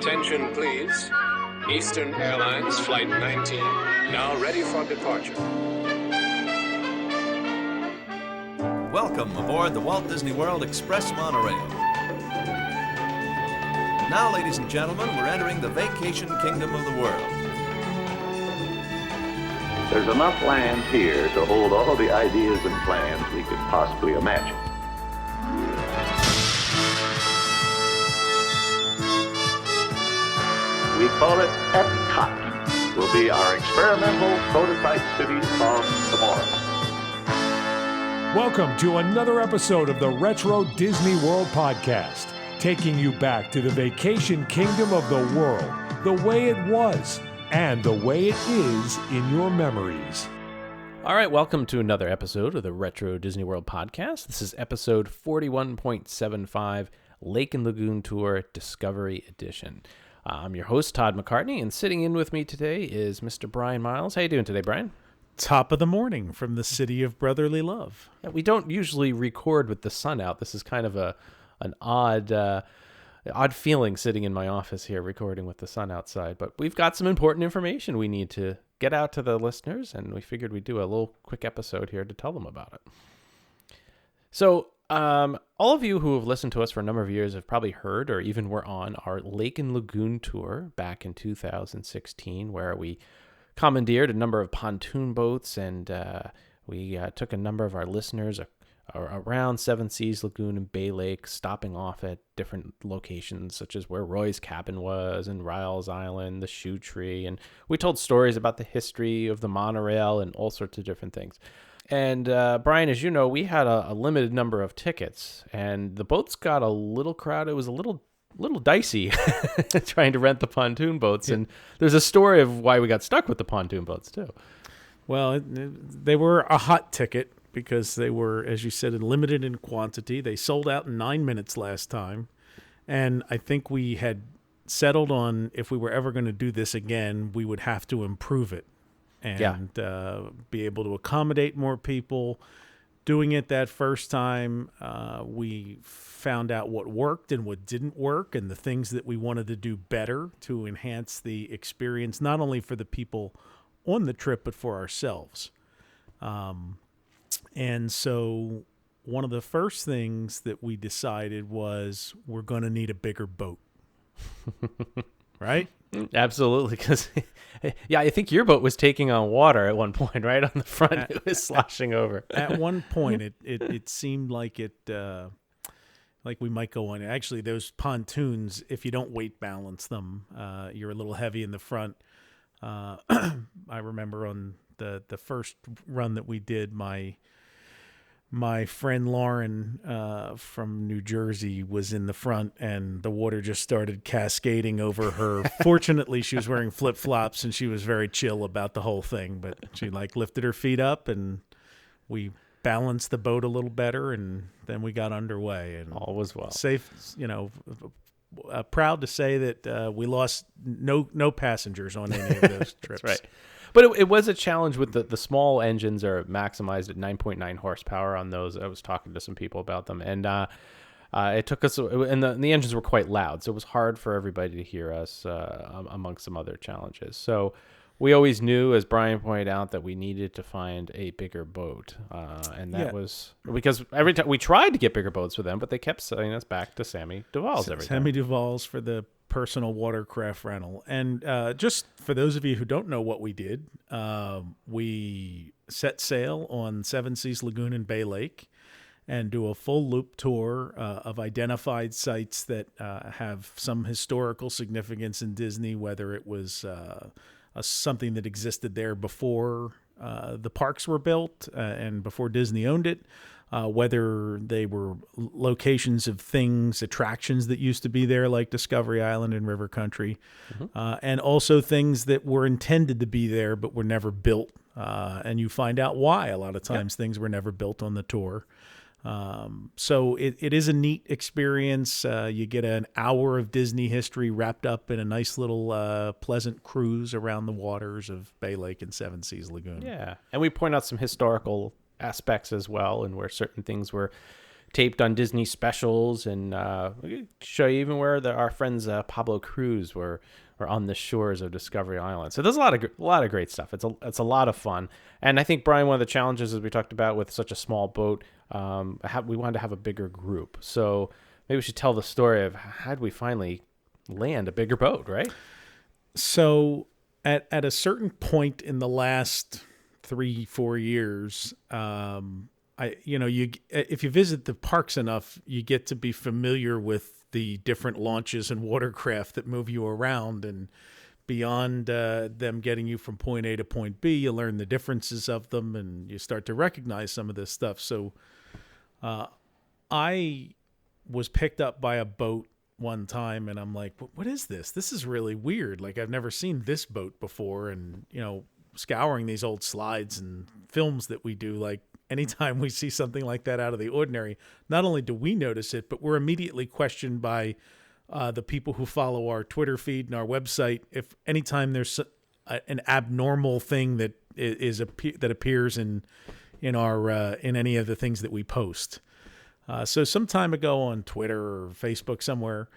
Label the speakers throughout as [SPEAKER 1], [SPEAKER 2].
[SPEAKER 1] Attention, please. Eastern Airlines Flight 19, now ready for departure.
[SPEAKER 2] Welcome aboard the Walt Disney World Express monorail. Now, ladies and gentlemen, we're entering the vacation kingdom of the world.
[SPEAKER 3] There's enough land here to hold all the ideas and plans we could possibly imagine. We call it Epcot. Will be our experimental prototype city of tomorrow.
[SPEAKER 4] Welcome to another episode of the Retro Disney World Podcast, taking you back to the vacation kingdom of the world, the way it was, and the way it is in your memories.
[SPEAKER 5] All right, welcome to another episode of the Retro Disney World Podcast. This is episode 41.75, Lake and Lagoon Tour Discovery Edition. I'm your host, Todd McCartney, and sitting in with me today is Mr. Brian Miles. How you doing today, Brian?
[SPEAKER 6] Top of the morning from the city of brotherly love.
[SPEAKER 5] Yeah, we don't usually record with the sun out. This is kind of an odd feeling sitting in my office here recording with the sun outside. But we've got some important information we need to get out to the listeners, and we figured we'd do a little quick episode here to tell them about it. So, all of you who have listened to us for a number of years have probably heard or even were on our Lake and Lagoon Tour back in 2016, where we commandeered a number of pontoon boats, and we took a number of our listeners around Seven Seas Lagoon and Bay Lake, stopping off at different locations, such as where Roy's cabin was, and Rile's Island, the Shoe Tree, and we told stories about the history of the monorail and all sorts of different things. And Brian, as you know, we had a limited number of tickets, and the boats got a little crowded. It was a little dicey trying to rent the pontoon boats, and there's a story of why we got stuck with the pontoon boats too.
[SPEAKER 6] Well, they were a hot ticket because they were, as you said, limited in quantity. They sold out in 9 minutes last time, and I think we had settled on if we were ever going to do this again, we would have to improve it and be able to accommodate more people. Doing it that first time, we found out what worked and what didn't work, and the things that we wanted to do better to enhance the experience, not only for the people on the trip, but for ourselves. And so one of the first things that we decided was we're going to need a bigger boat. Right?
[SPEAKER 5] Absolutely, because I think your boat was taking on water at one point, right on the front. It was sloshing over.
[SPEAKER 6] At one point, it seemed like like we might go on. Actually, those pontoons, if you don't weight balance them, you're a little heavy in the front. I remember on the first run that we did, my friend Lauren from New Jersey was in the front, and the water just started cascading over her. Fortunately, she was wearing flip-flops, and she was very chill about the whole thing. But she lifted her feet up, and we balanced the boat a little better, and then we got underway. And
[SPEAKER 5] all was well.
[SPEAKER 6] Safe, proud to say that we lost no passengers on any of those trips.
[SPEAKER 5] That's right. But it was a challenge with the small engines are maximized at 9.9 horsepower on those. I was talking to some people about them, and it took us, and the engines were quite loud, so it was hard for everybody to hear us amongst some other challenges. So we always knew, as Brian pointed out, that we needed to find a bigger boat, and that was because every time we tried to get bigger boats for them, but they kept sending us back to Sammy Duvall's every time.
[SPEAKER 6] Sammy Duvall's for the personal watercraft rental. And just for those of you who don't know what we did, we set sail on Seven Seas Lagoon and Bay Lake and do a full loop tour of identified sites that have some historical significance in Disney, whether it was something that existed there before the parks were built and before Disney owned it, whether they were locations of attractions that used to be there, like Discovery Island and River Country, and also things that were intended to be there but were never built. And you find out why. A lot of times things were never built on the tour. So it is a neat experience. You get an hour of Disney history wrapped up in a nice little pleasant cruise around the waters of Bay Lake and Seven Seas Lagoon.
[SPEAKER 5] Yeah, and we point out some historical aspects as well, and where certain things were taped on Disney specials, and we could show you even where our friends Pablo Cruz were on the shores of Discovery Island. So there's a lot of great stuff. It's a lot of fun, and I think, Brian, one of the challenges, as we talked about, with such a small boat, we wanted to have a bigger group. So maybe we should tell the story of how did we finally land a bigger boat, right?
[SPEAKER 6] So at a certain point in the last 3-4 years, if you visit the parks enough, you get to be familiar with the different launches and watercraft that move you around, and beyond them getting you from point A to point B, you learn the differences of them, and you start to recognize some of this stuff. So I was picked up by a boat one time, and I'm like, what is this? This is really weird. Like, I've never seen this boat before. And, scouring these old slides and films that we do, like, anytime we see something like that out of the ordinary, not only do we notice it, but we're immediately questioned by the people who follow our Twitter feed and our website. If anytime there's an abnormal thing that appears in any of the things that we post. So some time ago on Twitter or Facebook somewhere,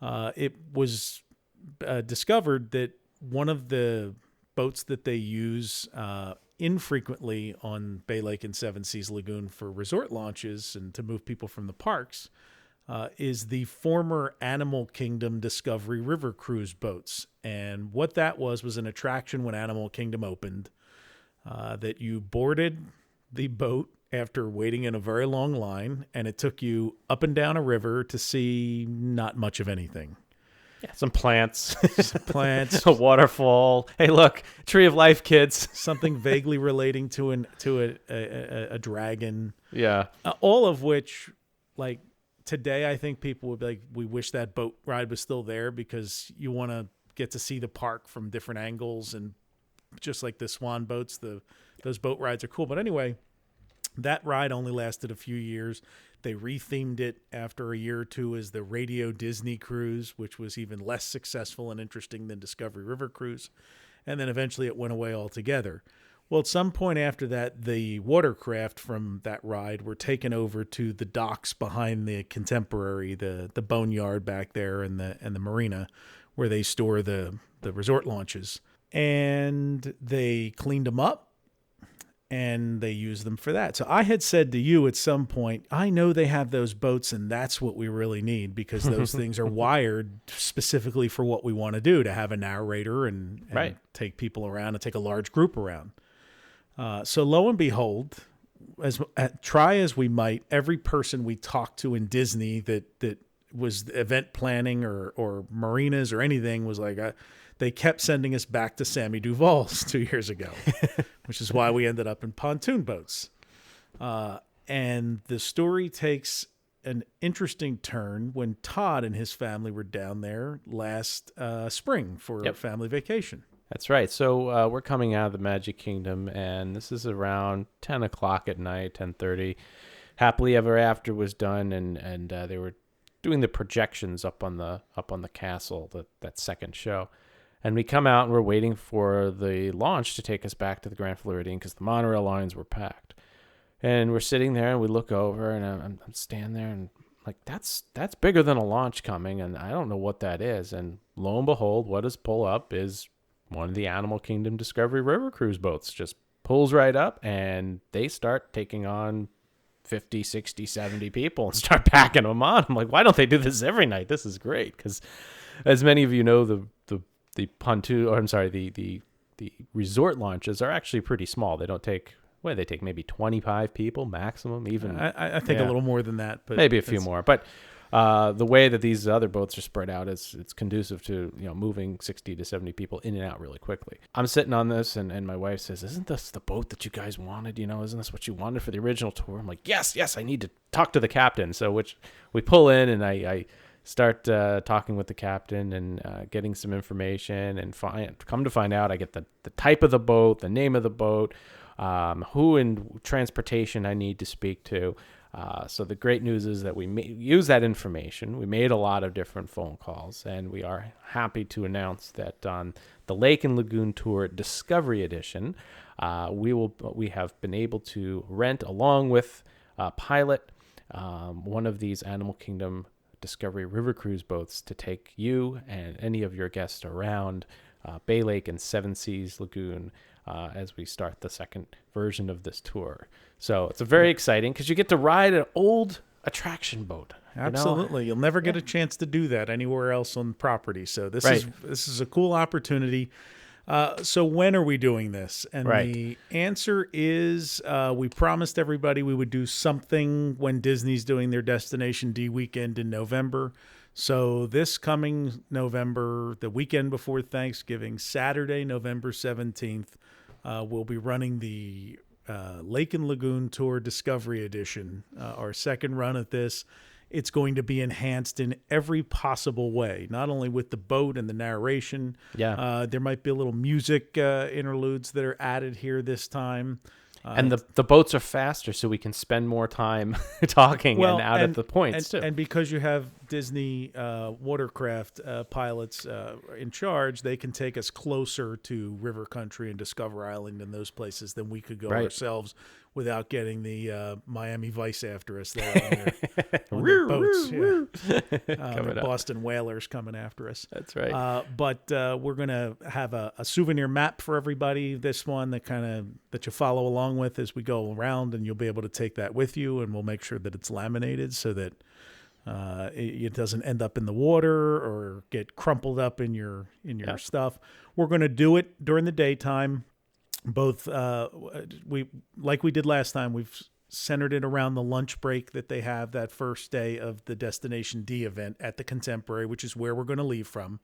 [SPEAKER 6] it was discovered that one of the boats that they use infrequently on Bay Lake and Seven Seas Lagoon for resort launches and to move people from the parks is the former Animal Kingdom Discovery River Cruise boats. And what that was an attraction when Animal Kingdom opened, that you boarded the boat after waiting in a very long line, and it took you up and down a river to see not much of anything.
[SPEAKER 5] Yeah, some plants.
[SPEAKER 6] Plants.
[SPEAKER 5] A waterfall. Hey, look, Tree of Life, kids.
[SPEAKER 6] Something vaguely relating to a dragon.
[SPEAKER 5] Yeah.
[SPEAKER 6] All of which, like, today I think people would be like, we wish that boat ride was still there, because you want to get to see the park from different angles, and just like the Swan boats, those boat rides are cool. But anyway, that ride only lasted a few years. They rethemed it after a year or two as the Radio Disney Cruise, which was even less successful and interesting than Discovery River Cruise. And then eventually it went away altogether. Well, at some point after that, the watercraft from that ride were taken over to the docks behind the Contemporary, the boneyard back there, and the marina where they store the resort launches. And they cleaned them up, and they use them for that. So I had said to you at some point, I know they have those boats, and that's what we really need, because those things are wired specifically for what we want to do, to have a narrator and
[SPEAKER 5] right.
[SPEAKER 6] take people around and take a large group around. So lo and behold, try as we might, every person we talked to in Disney that was event planning or marinas or anything was like, they kept sending us back to Sammy Duvall's 2 years ago, which is why we ended up in pontoon boats. And the story takes an interesting turn when Todd and his family were down there last spring for a family vacation.
[SPEAKER 5] That's right. So we're coming out of the Magic Kingdom, and this is around 10 o'clock at night, 10:30. Happily Ever After was done, and they were doing the projections up on the castle, that second show. And we come out, and we're waiting for the launch to take us back to the Grand Floridian, because the monorail lines were packed. And we're sitting there, and we look over, and I'm standing there, and like, that's bigger than a launch coming, and I don't know what that is. And lo and behold, what does pull up is one of the Animal Kingdom Discovery River Cruise boats. Just pulls right up, and they start taking on 50, 60, 70 people and start packing them on. I'm like, why don't they do this every night? This is great, because as many of you know, the pontoon, or I'm sorry, the resort launches are actually pretty small. They don't take, they take maybe 25 people maximum, even.
[SPEAKER 6] I think a little more than that, but
[SPEAKER 5] maybe a few more. But the way that these other boats are spread out, it's conducive to moving 60 to 70 people in and out really quickly. I'm sitting on this, and my wife says, "Isn't this the boat that you guys wanted? Isn't this what you wanted for the original tour?" I'm like, "Yes, I need to talk to the captain." So we pull in, and I start talking with the captain and getting some information, and come to find out, I get the type of the boat, the name of the boat, who in transportation I need to speak to. So the great news is that we use that information. We made a lot of different phone calls, and we are happy to announce that on the Lake and Lagoon Tour Discovery Edition, we have been able to rent, along with Pilot, one of these Animal Kingdom Discovery River Cruise boats to take you and any of your guests around Bay Lake and Seven Seas Lagoon as we start the second version of this tour. So it's very exciting because you get to ride an old attraction boat.
[SPEAKER 6] Absolutely. You'll never get a chance to do that anywhere else on the property. So this is a cool opportunity. So when are we doing this? And the answer is we promised everybody we would do something when Disney's doing their Destination D weekend in November. So this coming November, the weekend before Thanksgiving, Saturday, November 17th, we'll be running the Lake and Lagoon Tour Discovery Edition, our second run at this. It's going to be enhanced in every possible way, not only with the boat and the narration. There might be a little music interludes that are added here this time.
[SPEAKER 5] And the boats are faster, so we can spend more time talking and at the points, too.
[SPEAKER 6] And because you have Disney watercraft pilots in charge, they can take us closer to River Country and Discover Island and those places than we could go ourselves without getting the Miami Vice after us there on their boats. The Boston Whalers coming after us.
[SPEAKER 5] That's right.
[SPEAKER 6] But we're going to have a souvenir map for everybody, this one that you follow along with as we go around, and you'll be able to take that with you, and we'll make sure that it's laminated so that it doesn't end up in the water or get crumpled up in your stuff. We're going to do it during the daytime. Both like we did last time, we've centered it around the lunch break that they have that first day of the Destination D event at the Contemporary, which is where we're going to leave from.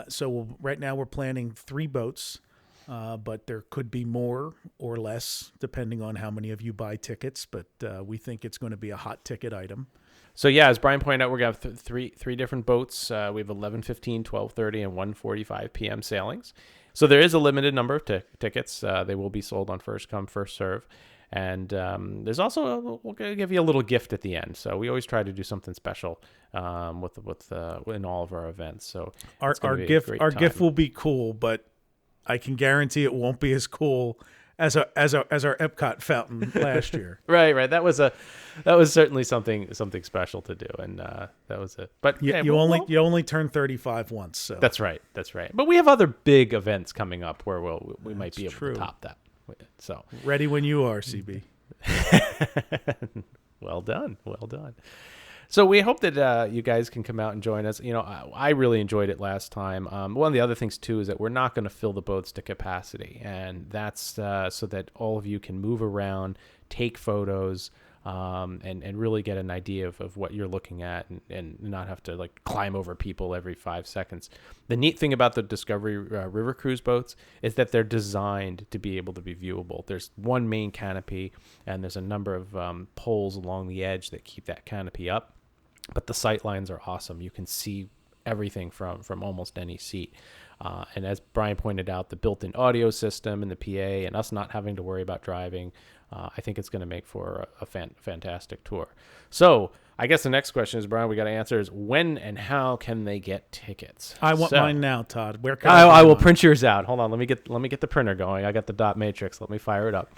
[SPEAKER 6] So right now we're planning 3 boats, but there could be more or less depending on how many of you buy tickets. But we think it's going to be a hot ticket item.
[SPEAKER 5] So yeah, as Brian pointed out, we're going to have three different boats. We have 11:15, 12:30, and 1:45 p.m. sailings. So there is a limited number of tickets. They will be sold on first come, first serve. And there's also we're going to give you a little gift at the end. So we always try to do something special in all of our events. So
[SPEAKER 6] our gift will be cool, but I can guarantee it won't be as cool as our Epcot fountain last year.
[SPEAKER 5] Right. That was certainly something special to do, and that was it. But
[SPEAKER 6] you only turn 35 once. So
[SPEAKER 5] that's right. But we have other big events coming up where we might be able to top that. So
[SPEAKER 6] ready when you are, CB.
[SPEAKER 5] Well done. So we hope that you guys can come out and join us. I really enjoyed it last time. One of the other things, too, is that we're not going to fill the boats to capacity. And that's so that all of you can move around, take photos, and really get an idea of what you're looking at and not have to climb over people every 5 seconds. The neat thing about the Discovery River Cruise boats is that they're designed to be able to be viewable. There's one main canopy, and there's a number of poles along the edge that keep that canopy up. But the sight lines are awesome. You can see everything from almost any seat. And as Brian pointed out, the built-in audio system and the PA and us not having to worry about driving, I think it's going to make for a fantastic tour. So I guess the next question is, Brian, we got to answer is when and how can they get tickets?
[SPEAKER 6] I want mine now, Todd. Where can
[SPEAKER 5] I will print yours out. Hold on. Let me get the printer going. I got the dot matrix. Let me fire it up.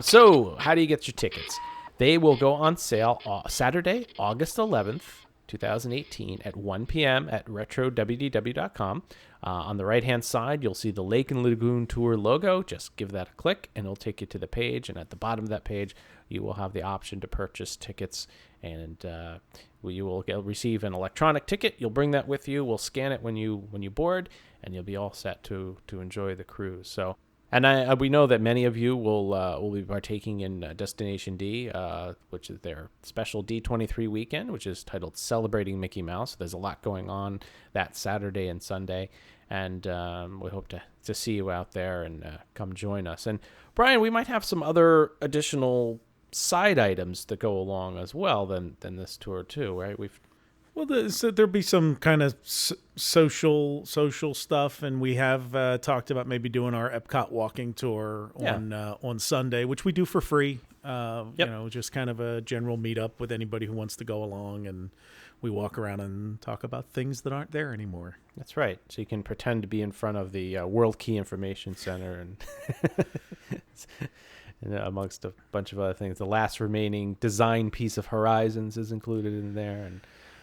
[SPEAKER 5] So how do you get your tickets? They will go on sale Saturday, August 11th, 2018 at 1 p.m. at RetroWDW.com. On the right-hand side, you'll see the Lake and Lagoon Tour logo. Just give that a click, and it'll take you to the page. And at the bottom of that page, you will have the option to purchase tickets, and you will receive an electronic ticket. You'll bring that with you. We'll scan it when you board, and you'll be all set to enjoy the cruise. So. And we know that many of you will be partaking in Destination D, which is their special D23 weekend, which is titled Celebrating Mickey Mouse. There's a lot going on that Saturday and Sunday, and we hope to see you out there and come join us. And Brian, we might have some other additional side items that go along as well than this tour too, right?
[SPEAKER 6] There'll be some kind of social stuff, and we have talked about maybe doing our Epcot walking tour on Sunday, which we do for free. Just kind of a general meetup with anybody who wants to go along, and we walk around and talk about things that aren't there anymore.
[SPEAKER 5] That's right. So you can pretend to be in front of the World Key Information Center and and amongst a bunch of other things. The last remaining design piece of Horizons is included in there, and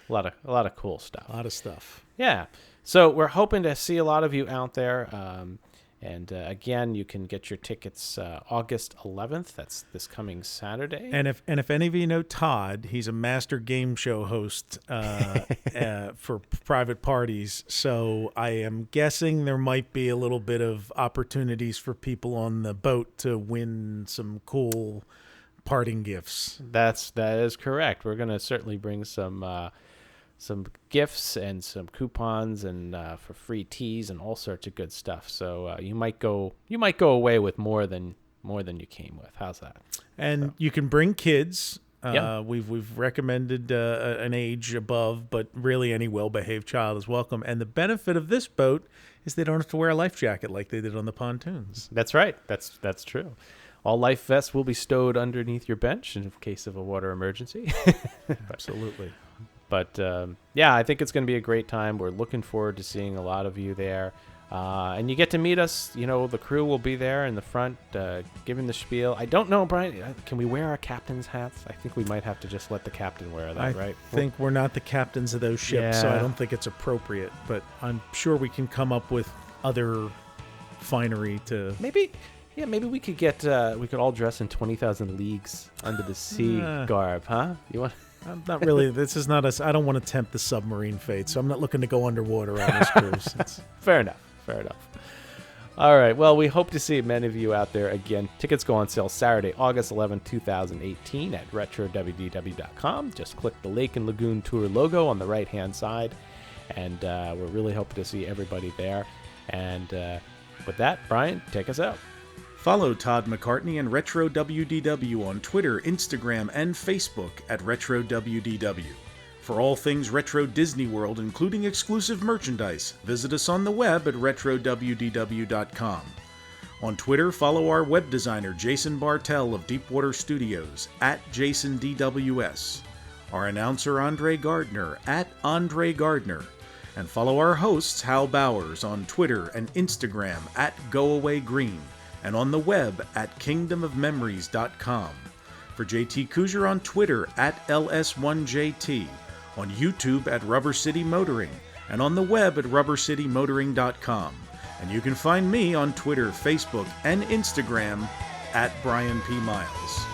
[SPEAKER 5] a lot of cool stuff.
[SPEAKER 6] A lot of stuff.
[SPEAKER 5] Yeah. So we're hoping to see a lot of you out there. And again, you can get your tickets August 11th. That's this coming Saturday.
[SPEAKER 6] And if any of you know Todd, he's a master game show host for private parties. So I am guessing there might be a little bit of opportunities for people on the boat to win some cool parting gifts.
[SPEAKER 5] That is correct. We're going to certainly bring some gifts and some coupons and for free teas and all sorts of good stuff. So you might go away with more than you came with. How's that?
[SPEAKER 6] And you can bring kids. We've recommended an age above, but really any well-behaved child is welcome. And the benefit of this boat is they don't have to wear a life jacket like they did on the pontoons.
[SPEAKER 5] That's right. That's true. All life vests will be stowed underneath your bench in case of a water emergency.
[SPEAKER 6] Absolutely.
[SPEAKER 5] But, I think it's going to be a great time. We're looking forward to seeing a lot of you there. And you get to meet us. The crew will be there in the front giving the spiel. I don't know, Brian, can we wear our captain's hats? I think we might have to just let the captain wear that, right?
[SPEAKER 6] I think we're not the captains of those ships, so I don't think it's appropriate. But I'm sure we can come up with other finery to...
[SPEAKER 5] Maybe we could get, we could all dress in 20,000 Leagues Under the Sea garb, huh? You want...
[SPEAKER 6] I'm not really. This is not I don't want to tempt the submarine fate, so I'm not looking to go underwater on this cruise.
[SPEAKER 5] Fair enough. All right. Well, we hope to see many of you out there again. Tickets go on sale Saturday, August 11, 2018 at RetroWDW.com. Just click the Lake and Lagoon Tour logo on the right-hand side, and we're really hoping to see everybody there. And with that, Brian, take us out.
[SPEAKER 6] Follow Todd McCartney and RetroWDW on Twitter, Instagram, and Facebook at RetroWDW. For all things Retro Disney World, including exclusive merchandise, visit us on the web at RetroWDW.com. On Twitter, follow our web designer Jason Bartell of Deepwater Studios at JasonDWS, our announcer Andre Gardner at Andre Gardner, and follow our hosts Hal Bowers on Twitter and Instagram at GoAwayGreen, and on the web at kingdomofmemories.com. For JT Cougar on Twitter at LS1JT, on YouTube at Rubber City Motoring, and on the web at rubbercitymotoring.com. And you can find me on Twitter, Facebook, and Instagram at Brian P. Miles.